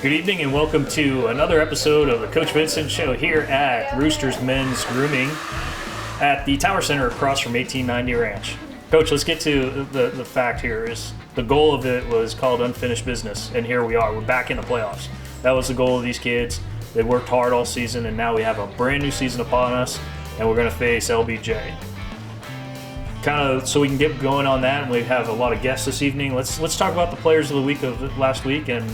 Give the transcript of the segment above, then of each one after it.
Good evening and welcome to another episode of the Coach Vincent Show here at Roosters Men's Grooming at the Tower Center across from 1890 Ranch. Coach, let's get to the fact here is the goal of it was called unfinished business, and here we are. We're back in the playoffs. That was the goal of these kids. They worked hard all season, and now we have a brand new season upon us, and we're going to face LBJ. Kind of so we can get going on that, and we have a lot of guests this evening. Let's talk about the players of the week of last week and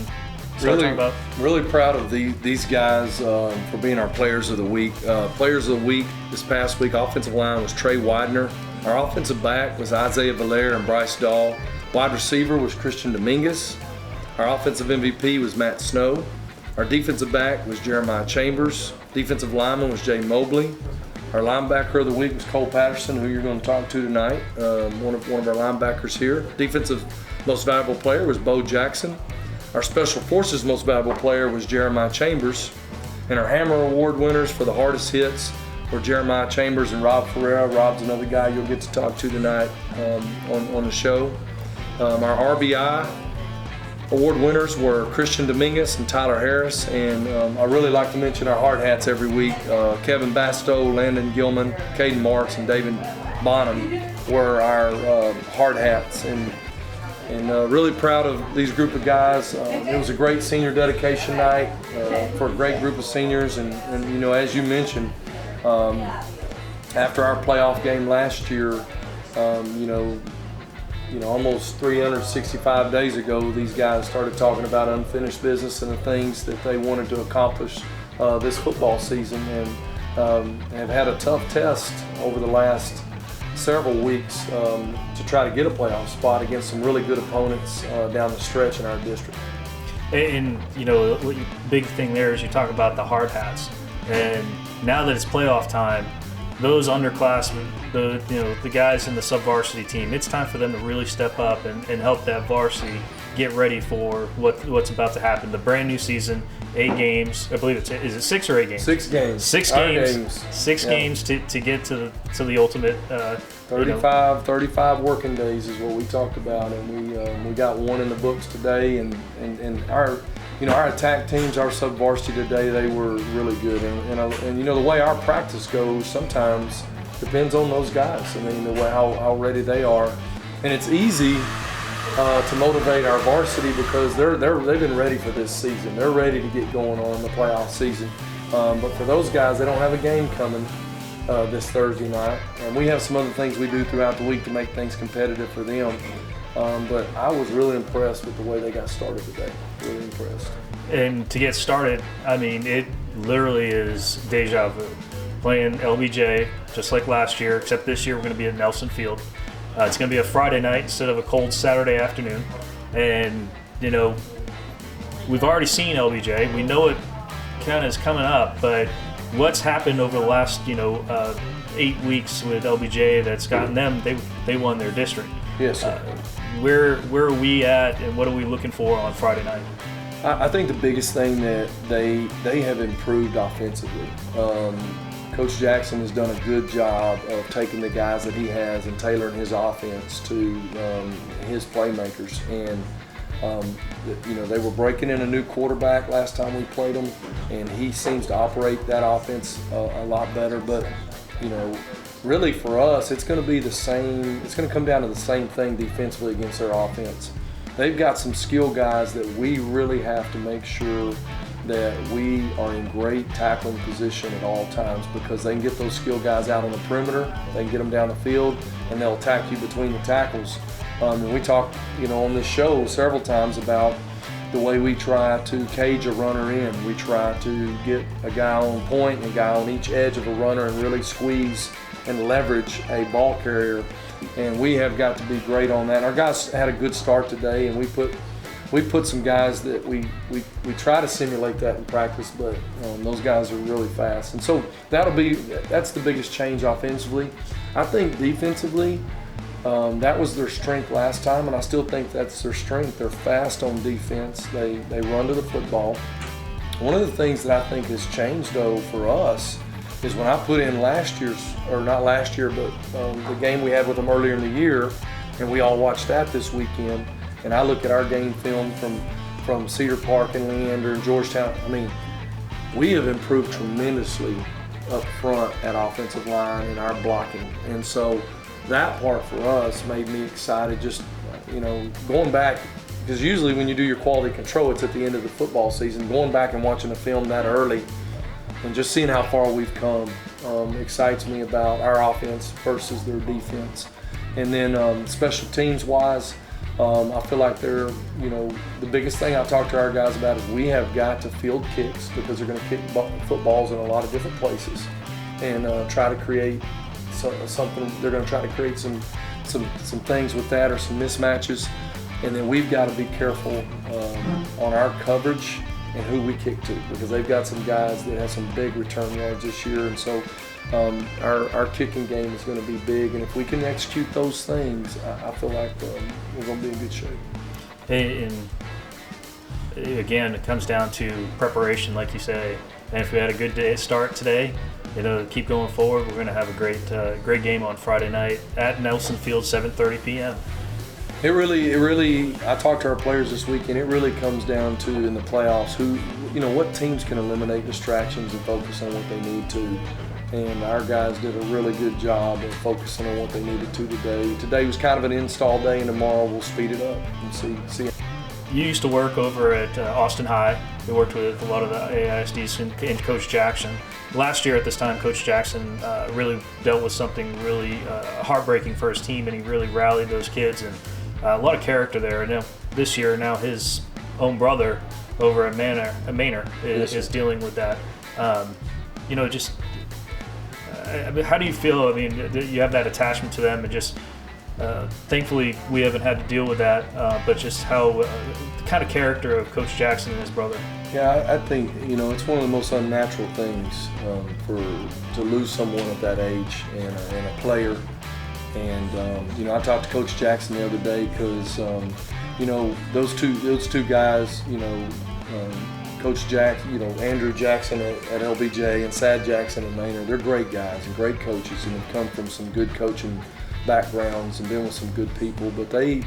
really proud of these guys for being our players of the week. Players of the week this past week, offensive line was Trey Widener. Our offensive back was Isaiah Valera and Bryce Dahl. Wide receiver was Christian Dominguez. Our offensive MVP was Matt Snow. Our defensive back was Jeremiah Chambers. Defensive lineman was Jay Mobley. Our linebacker of the week was Cole Patterson, who you're going to talk to tonight, one of our linebackers here. Defensive most valuable player was Bo Jackson. Our Special Forces most valuable player was Jeremiah Chambers. And our Hammer Award winners for the hardest hits were Jeremiah Chambers and Rob Ferreira. Rob's another guy you'll get to talk to tonight on the show. Our RBI award winners were Christian Dominguez and Tyler Harris. And I really like to mention our hard hats every week. Kevin Bastow, Landon Gilman, Caden Marks, and David Bonham were our hard hats. And really proud of these group of guys. It was a great senior dedication night for a great group of seniors. And you know, as you mentioned, after our playoff game last year, almost 365 days ago, these guys started talking about unfinished business and the things that they wanted to accomplish this football season, and have had a tough test over the last several weeks to try to get a playoff spot against some really good opponents down the stretch in our district. And you know, the big thing there is you talk about the hard hats, and now that it's playoff time, those underclassmen, the guys in the sub-varsity team, it's time for them to really step up and help that varsity get ready for what's about to happen. The brand new season, 8 games. I believe is it 6 or 8 games? 6 games. 6 games. 6 games to get to the ultimate. 35 working days is what we talked about, and we got one in the books today. And our attack teams, our sub-varsity today, they were really good. And the way our practice goes sometimes depends on those guys. I mean, the way how ready they are, and it's easy to motivate our varsity because they've been ready for this season. They're ready to get going on the playoff season. But for those guys, they don't have a game coming this Thursday night. And we have some other things we do throughout the week to make things competitive for them. But I was really impressed with the way they got started today. Really impressed. And to get started, I mean, it literally is deja vu. Playing LBJ just like last year, except this year we're going to be at Nelson Field. It's going to be a Friday night instead of a cold Saturday afternoon. And, we've already seen LBJ. We know it kind of is coming up, but what's happened over the last, 8 weeks with LBJ that's gotten them, they won their district. Yes, sir. Where are we at, and what are we looking for on Friday night? I think the biggest thing that they have improved offensively. Coach Jackson has done a good job of taking the guys that he has and tailoring his offense to his playmakers. And they were breaking in a new quarterback last time we played them, and he seems to operate that offense a lot better. But really for us, it's going to be the same. It's going to come down to the same thing defensively against their offense. They've got some skill guys that we really have to make sure that we are in great tackling position at all times, because they can get those skill guys out on the perimeter, they can get them down the field, and they'll attack you between the tackles. And we talked, on this show several times about the way we try to cage a runner in. We try to get a guy on point and a guy on each edge of a runner and really squeeze and leverage a ball carrier. And we have got to be great on that. Our guys had a good start today, and we put some guys that we try to simulate that in practice, but those guys are really fast. And so that's the biggest change offensively. I think defensively, that was their strength last time, and I still think that's their strength. They're fast on defense. They run to the football. One of the things that I think has changed, though, for us is when I put in the game we had with them earlier in the year, and we all watched that this weekend, and I look at our game film from from Cedar Park and Leander and Georgetown. I mean, we have improved tremendously up front at offensive line in our blocking. And so that part for us made me excited, just, going back, because usually when you do your quality control, it's at the end of the football season. Going back and watching the film that early and just seeing how far we've come excites me about our offense versus their defense. And then special teams wise, I feel like they're, the biggest thing I talk to our guys about is we have got to field kicks, because they're going to kick footballs in a lot of different places, and try to create something. They're going to try to create some things with that, or some mismatches. And then we've got to be careful on our coverage and who we kick to, because they've got some guys that have some big return yards this year, and so our kicking game is going to be big. And if we can execute those things, I feel like we're going to be in good shape. And again, it comes down to preparation, like you say. And if we had a good start today, keep going forward, we're going to have a great game on Friday night at Nelson Field, 7:30 p.m. It really, I talked to our players this week, and it really comes down to, in the playoffs, what teams can eliminate distractions and focus on what they need to. And our guys did a really good job of focusing on what they needed to today. Today was kind of an install day, and tomorrow we'll speed it up and see. You used to work over at Austin High. You worked with a lot of the AISDs and Coach Jackson. Last year at this time, Coach Jackson really dealt with something really heartbreaking for his team, and he really rallied those kids, and a lot of character there. And this year, his own brother over at Manor is dealing with that. How do you feel? I mean, you have that attachment to them, and just thankfully we haven't had to deal with that. But just how the kind of character of Coach Jackson and his brother. Yeah, I think it's one of the most unnatural things to lose someone at that age, and a player. And I talked to Coach Jackson the other day, because those two guys, Coach Jack, Andrew Jackson at LBJ and Sad Jackson at Manor, they're great guys and great coaches, and have come from some good coaching backgrounds and been with some good people. But they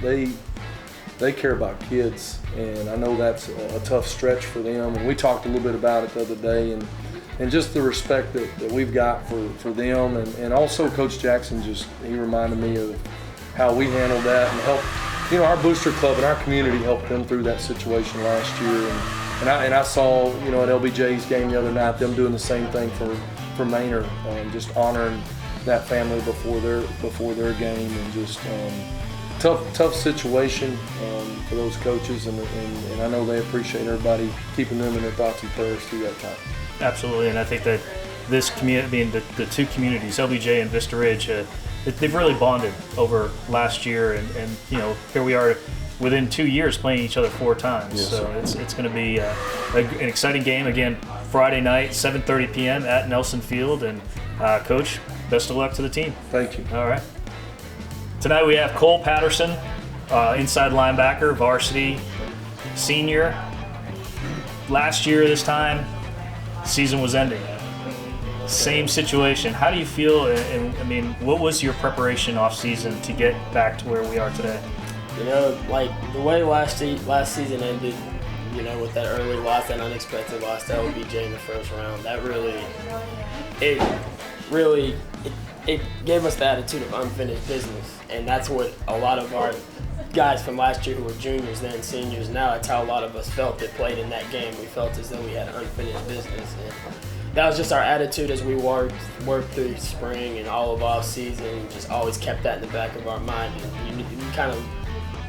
care about kids, and I know that's a tough stretch for them. And we talked a little bit about it the other day, and just the respect that we've got for them. And also Coach Jackson, he reminded me of how we handled that and helped, our booster club and our community helped them through that situation last year. And I saw, at LBJ's game the other night, them doing the same thing for Manor, just honoring that family before their game, and just tough situation for those coaches, and I know they appreciate everybody keeping them in their thoughts and prayers through that time. Absolutely, and I think that this community, being the two communities, LBJ and Vista Ridge, they've really bonded over last year, and here we are within 2 years playing each other 4 times. Yes, so sir. it's going to be an exciting game again Friday night, 7:30 p.m. at Nelson Field. And Coach, best of luck to the team. Thank you. All right. Tonight we have Cole Patterson, inside linebacker, varsity, senior. Last year this time, season was ending. Same situation. How do you feel? And what was your preparation off season to get back to where we are today? Like the way last season ended, with that early loss, that unexpected loss to LBJ in the first round, that it gave us the attitude of unfinished business. And that's what a lot of our guys from last year who were juniors, then seniors now, that's how a lot of us felt that played in that game. We felt as though we had unfinished business. And that was just our attitude as we worked through spring and all of off season. Just always kept that in the back of our mind. And you kind of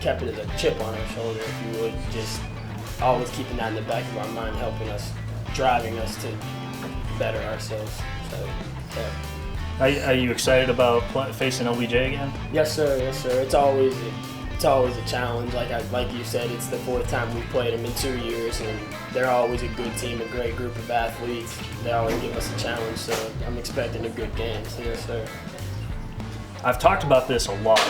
kept it as a chip on our shoulder, if you would, just always keeping that in the back of our mind, helping us, driving us to better ourselves. So, yeah. Are you excited about facing LBJ again? Yes, sir. Yes, sir. It's always a challenge. Like you said, it's the 4th time we've played them in 2 years, and they're always a good team, a great group of athletes. They always give us a challenge, so I'm expecting a good game. So, yes, sir. I've talked about this a lot.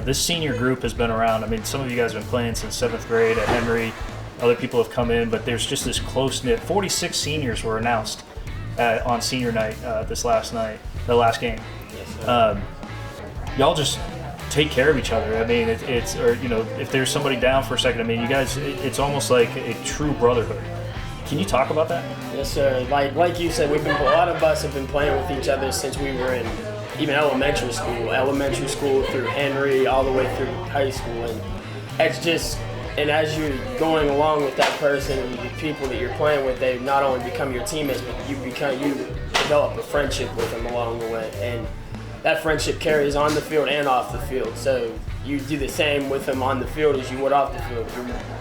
This senior group has been around. Some of you guys have been playing since 7th grade at Henry. Other people have come in, but there's just this close-knit. 46 seniors were announced on senior night the last game. Yes, sir. Y'all just take care of each other. I mean, it's or if there's somebody down for a second, I mean, you guys, it's almost like a true brotherhood. Can you talk about that? Yes, sir. Like you said, a lot of us have been playing with each other since we were in even elementary school through Henry, all the way through high school, and it's just. And as you're going along with that person and the people that you're playing with, they not only become your teammates, but you develop a friendship with them along the way. And that friendship carries on the field and off the field. So you do the same with them on the field as you would off the field.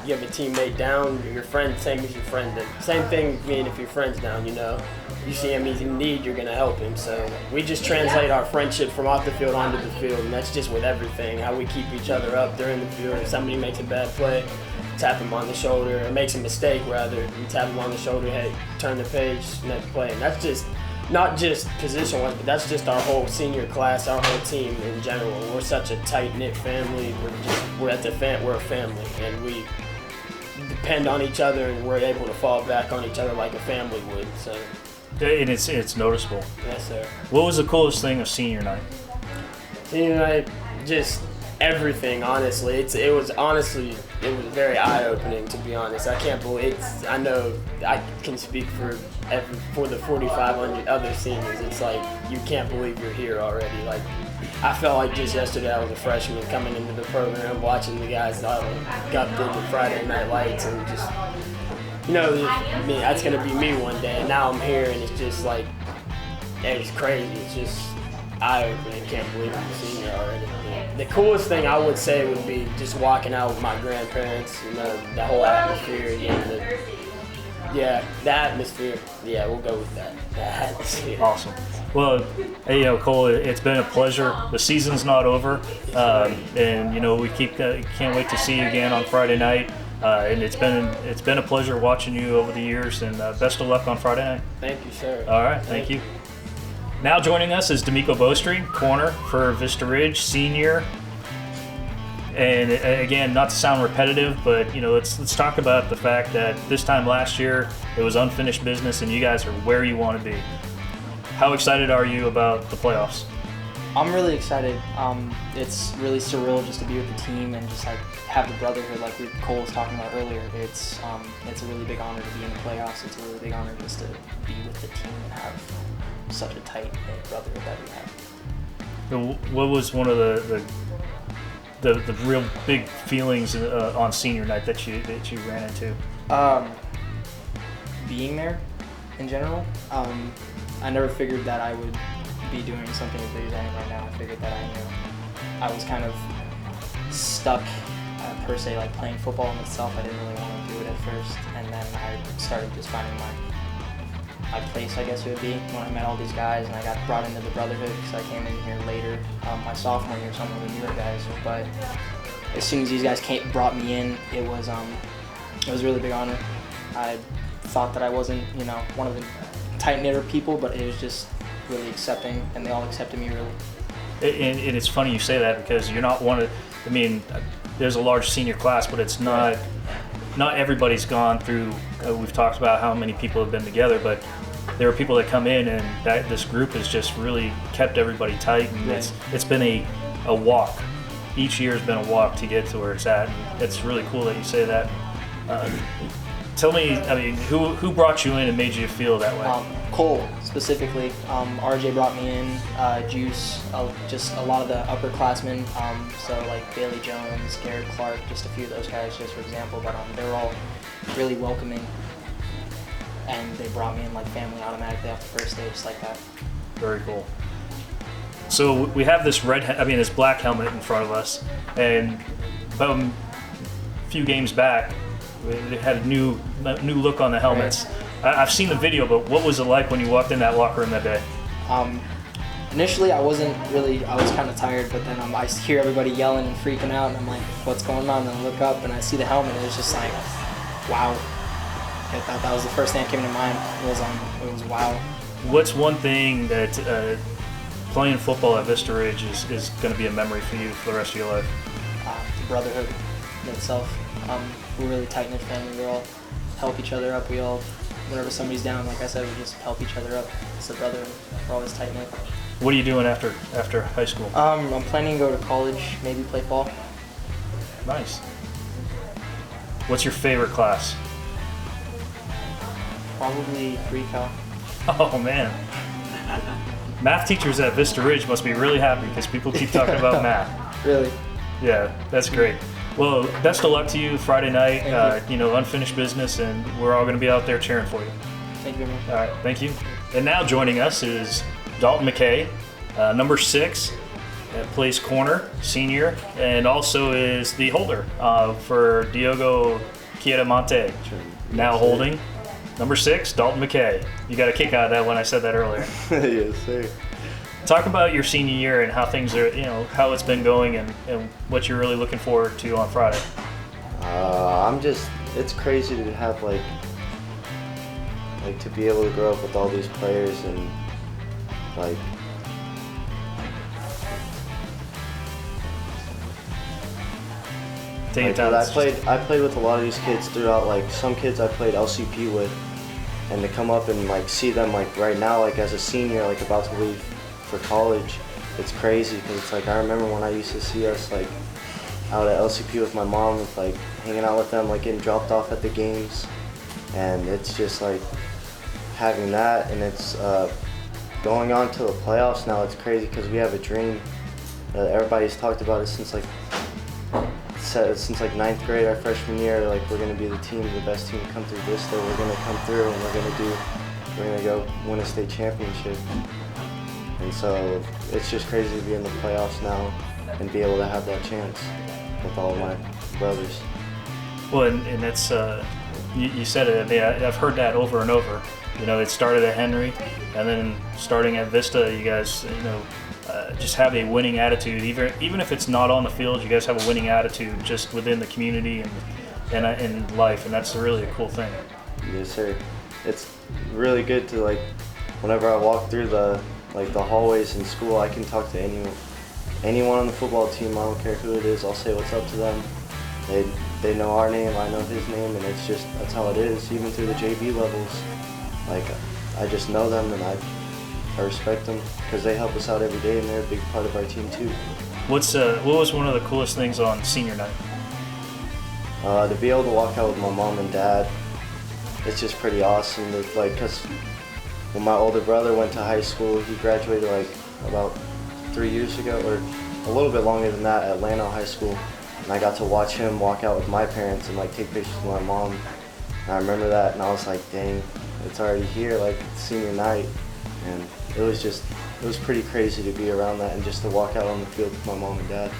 You have a teammate down, your friend, same as your friend. And same thing, if your friend's down, you see him, he's in need, you're going to help him. So we just translate our friendship from off the field onto the field, and that's just with everything, how we keep each other up during the field. If somebody makes a bad play, tap him on the shoulder, or makes a mistake rather, you tap him on the shoulder, hey, turn the page, next play. And that's just not just position-wise, but that's just our whole senior class, our whole team in general. We're such a tight-knit family. We're a family, and we depend on each other, and we're able to fall back on each other like a family would. So. And it's noticeable. Yes, sir. What was the coolest thing of senior night? Senior night, just everything. Honestly, it was very eye-opening, to be honest. I can't believe it's. I know I can speak for the 4,500 other seniors. It's like you can't believe you're here already. Like I felt like just yesterday I was a freshman coming into the program, watching the guys got into Friday Night Lights, and just. That's going to be me one day, and now I'm here, and it's just like, it's crazy. It's just eye-opening. Can't believe I'm a senior already. The coolest thing I would say would be just walking out with my grandparents, the whole atmosphere, the atmosphere. Yeah, we'll go with that. The atmosphere. Awesome. Well, hey, Cole, it's been a pleasure. The season's not over, and we can't wait to see you again on Friday night. And it's been a pleasure watching you over the years, and best of luck on Friday night. Thank you, sir. All right, thank you. Now joining us is DAmico Bowen, corner for Vista Ridge, senior. And again, not to sound repetitive, but let's talk about the fact that this time last year it was unfinished business, and you guys are where you want to be. How excited are you about the playoffs? I'm really excited. It's really surreal just to be with the team and just have the brotherhood like Cole was talking about earlier. It's a really big honor to be in the playoffs. It's a really big honor just to be with the team and have such a tight-knit brotherhood that we have. What was one of the real big feelings on senior night that you ran into? Being there in general. I never figured that I would be doing something as big as I am right now. I figured that I was kind of stuck per se, like playing football in itself. I didn't really want to do it at first, and then I started just finding my place, I guess it would be, when I met all these guys, and I got brought into the brotherhood because I came in here later, my sophomore year, some of the newer guys. But as soon as these guys brought me in, it was a really big honor. I thought that I wasn't, one of the tight-knitter people, but it was just really accepting, and they all accepted me really. And it's funny you say that because you're not one of. I mean, there's a large senior class, but it's not everybody's gone through. We've talked about how many people have been together, but there are people that come in, and this group has just really kept everybody tight, and it's been a walk. Each year has been a walk to get to where it's at. And it's really cool that you say that. Tell me, who brought you in and made you feel that way? Cole, specifically. RJ brought me in, Juice, just a lot of the upperclassmen, so like Bailey Jones, Garrett Clark, just a few of those guys, just for example, but they were all really welcoming, and they brought me in like family automatically off the first day, just like that. Very cool. So we have this this black helmet in front of us, and about a few games back, they had a new look on the helmets. Right. I've seen the video, but what was it like when you walked in that locker room that day? Initially, I was kind of tired, but then I hear everybody yelling and freaking out, and I'm like, what's going on? And I look up and I see the helmet, and it's just like, wow. I thought that was the first thing that came to mind. It was wow. What's one thing that playing football at Vista Ridge is going to be a memory for you for the rest of your life? The brotherhood in itself. We're really tight-knit family. We all help each other up. We all, whenever somebody's down, like I said, we just help each other up. It's the brotherhood. We're always tight-knit. What are you doing after high school? I'm planning to go to college, maybe play ball. Nice. What's your favorite class? Probably pre-cal. Oh man. Math teachers at Vista Ridge must be really happy because people keep talking about math. Really? Yeah, that's great. Well, best of luck to you Friday night. Thank You know, unfinished business, and we're all going to be out there cheering for you. Thank you very much. All right, thank you. And now joining us is Dalton McKay, number 6, that plays corner, senior, and also is the holder for Diogo Chiaramonte, now holding. Number 6, Dalton McKay. You got a kick out of that when I said that earlier. Yes, sir. Talk about your senior year and how things are, how it's been going and what you're really looking forward to on Friday. It's crazy to have like to be able to grow up with all these players and like Take your time. I played with a lot of these kids throughout. Like some kids I played LCP with, and to come up and like see them like right now, like as a senior, like about to leave for college, it's crazy because it's like I remember when I used to see us like out at LCP with my mom, with like hanging out with them, like getting dropped off at the games, and it's just like having that, and it's going on to the playoffs now. It's crazy because we have a dream. Everybody's talked about it since like 9th grade, our freshman year. Like we're gonna be the team, the best team to come through Vista. We're gonna come through and we're gonna go win a state championship. And so it's just crazy to be in the playoffs now and be able to have that chance with all of my brothers. Well, and it's you said it. I mean, I've heard that over and over. You know, it started at Henry, and then starting at Vista, you guys, just have a winning attitude. Even if it's not on the field, you guys have a winning attitude just within the community and in life, and that's really a cool thing. Yes, sir. It's really good to like, whenever I walk through the hallways in school, I can talk to anyone on the football team. I don't care who it is. I'll say what's up to them. They know our name, I know his name, and that's how it is. Even through the JV levels, like I just know them and I respect them because they help us out every day and they're a big part of our team too. What was one of the coolest things on senior night? To be able to walk out with my mom and dad, it's just pretty awesome. Because when my older brother went to high school, he graduated like about 3 years ago, or a little bit longer than that, at Lano High School. And I got to watch him walk out with my parents and like take pictures with my mom. And I remember that, and I was like, dang, it's already here, like senior night. And it was pretty crazy to be around that and just to walk out on the field with my mom and dad.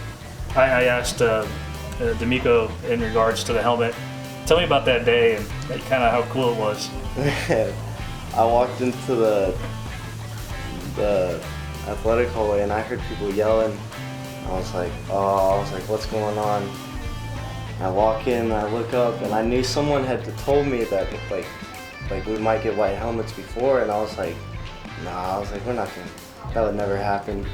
I asked DAmico in regards to the helmet. Tell me about that day and kind of how cool it was. I walked into the athletic hallway and I heard people yelling. I was like, what's going on? I walk in, I look up, and I knew someone had told me that like we might get white helmets before, and I was like, nah, we're not gonna, that would never happen.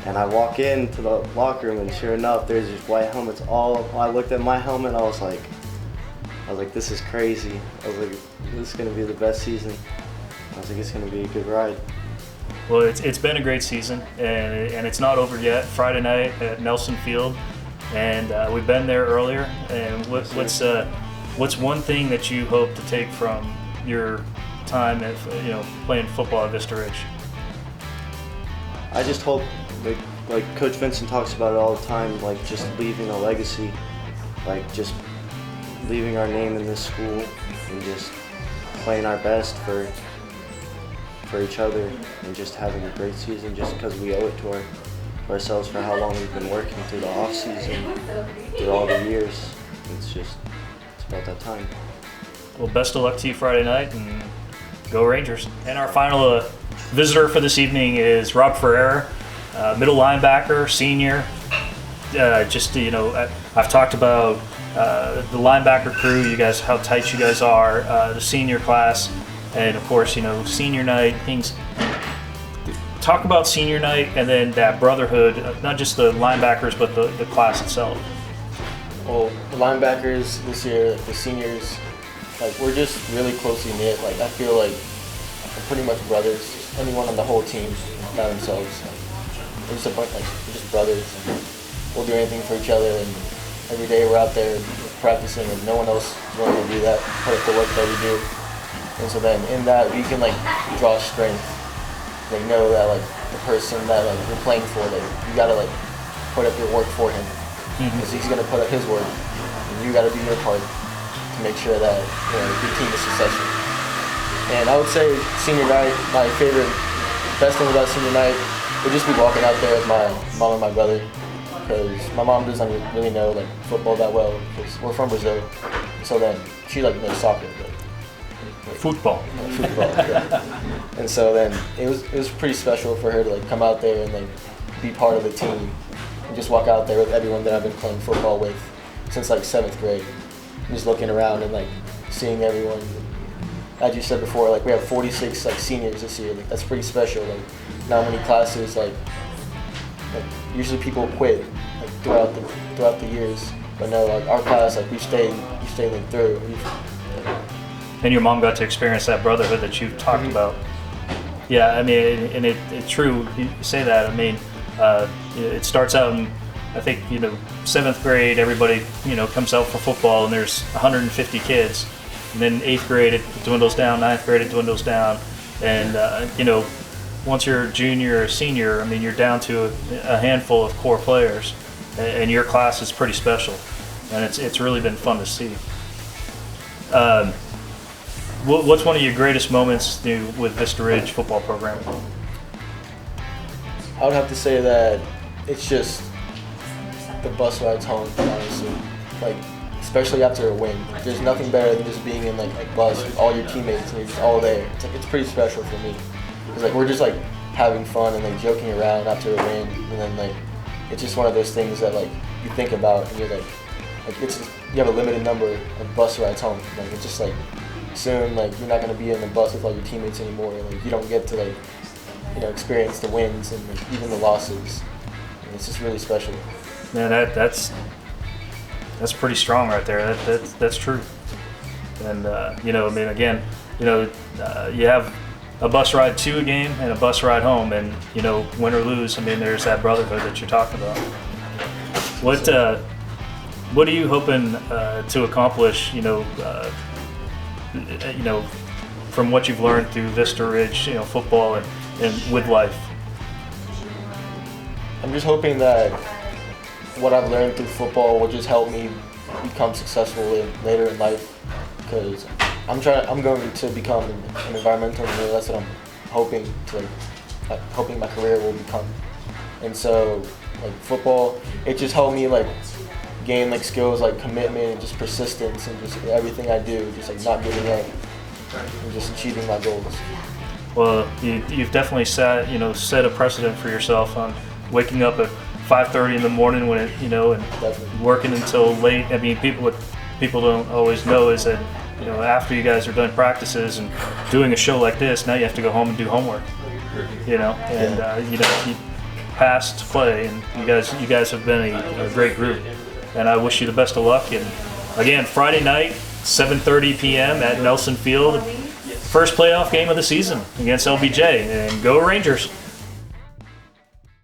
And I walk into the locker room, and sure enough, there's just white helmets all. I looked at my helmet, I was like, this is crazy. I was like, this is gonna be the best season. I was like, it's gonna be a good ride. Well, it's been a great season, and it's not over yet. Friday night at Nelson Field, and we've been there earlier. And what's one thing that you hope to take from your time at playing football at Vista Ridge? I just hope, like Coach Vincent talks about it all the time, like just leaving a legacy, like just leaving our name in this school and just playing our best for each other and just having a great season just because we owe it to ourselves for how long we've been working through the off season, through all the years. It's about that time. Well, best of luck to you Friday night, and go Rangers. And our final visitor for this evening is Rob Ferreira, middle linebacker, senior. I've talked about the linebacker crew, you guys, how tight you guys are, the senior class, and of course, senior night, things. Talk about senior night and then that brotherhood, not just the linebackers, but the class itself. Well, the linebackers this year, the seniors, like we're just really closely knit. Like I feel like we're pretty much brothers. Anyone on the whole team, by themselves. We're just a bunch, like, we're just brothers, and we'll do anything for each other. And every day we're out there practicing, and no one else is willing to do that, put up the work that we do. And so then in that we can like draw strength. Like know that like the person that like you're playing for, like you gotta like put up your work for him, because he's gonna put up his work, and you gotta do your part to make sure that your team is successful. And I would say senior night, my best thing about senior night would just be walking out there with my mom and my brother, because my mom doesn't really know like football that well, because we're from Brazil. So then she like knows soccer, but Football. Yeah. And so then it was pretty special for her to like come out there and like be part of the team and just walk out there with everyone that I've been playing football with since like 7th grade. Just looking around and like seeing everyone. As you said before, like we have 46 like seniors this year. Like that's pretty special. Like not many classes like usually people quit like throughout the years, but no, like our class like we stayed like through. And your mom got to experience that brotherhood that you've talked about. Yeah, I mean, and it's true. You say that. I mean, it starts out in, I think, 7th grade. Everybody, comes out for football, and there's 150 kids. And then 8th grade, it dwindles down. 9th grade, it dwindles down. And once you're a junior or senior, I mean, you're down to a handful of core players, and your class is pretty special. And it's really been fun to see. What's one of your greatest moments with Vista Ridge football program? I would have to say that it's just the bus rides home, honestly. Like, especially after a win. There's nothing better than just being in like a bus with all your teammates and you're just all there. It's pretty special for me. Because like we're just like having fun and like joking around after a win, and then like it's just one of those things that like you think about and you're like it's just, you have a limited number of bus rides home. Like it's just like soon, like you're not gonna be in the bus with all your teammates anymore. Like you don't get to like, experience the wins and like, even the losses. And it's just really special. Man, that's pretty strong right there. That's true. And I mean, again, you have a bus ride to a game and a bus ride home, and win or lose, I mean, there's that brotherhood that you're talking about. What are you hoping to accomplish? From what you've learned through Vista Ridge, football and with life? I'm just hoping that what I've learned through football will just help me become successful later in life, because I'm going to become an environmental engineer. That's what I'm hoping my career will become. And so, like football, it just helped me like gain like skills like commitment and just persistence and just everything I do, just like not giving up and just achieving my goals. Well, you've definitely set a precedent for yourself on waking up at 5:30 in the morning when and Definitely. working until late. I mean, what people don't always know is that after you guys are done practices and doing a show like this, now you have to go home and do homework. You passed play, and you guys have been a great group. And I wish you the best of luck. And again, Friday night, 7:30 p.m. at Nelson Field, first playoff game of the season against LBJ. And go Rangers!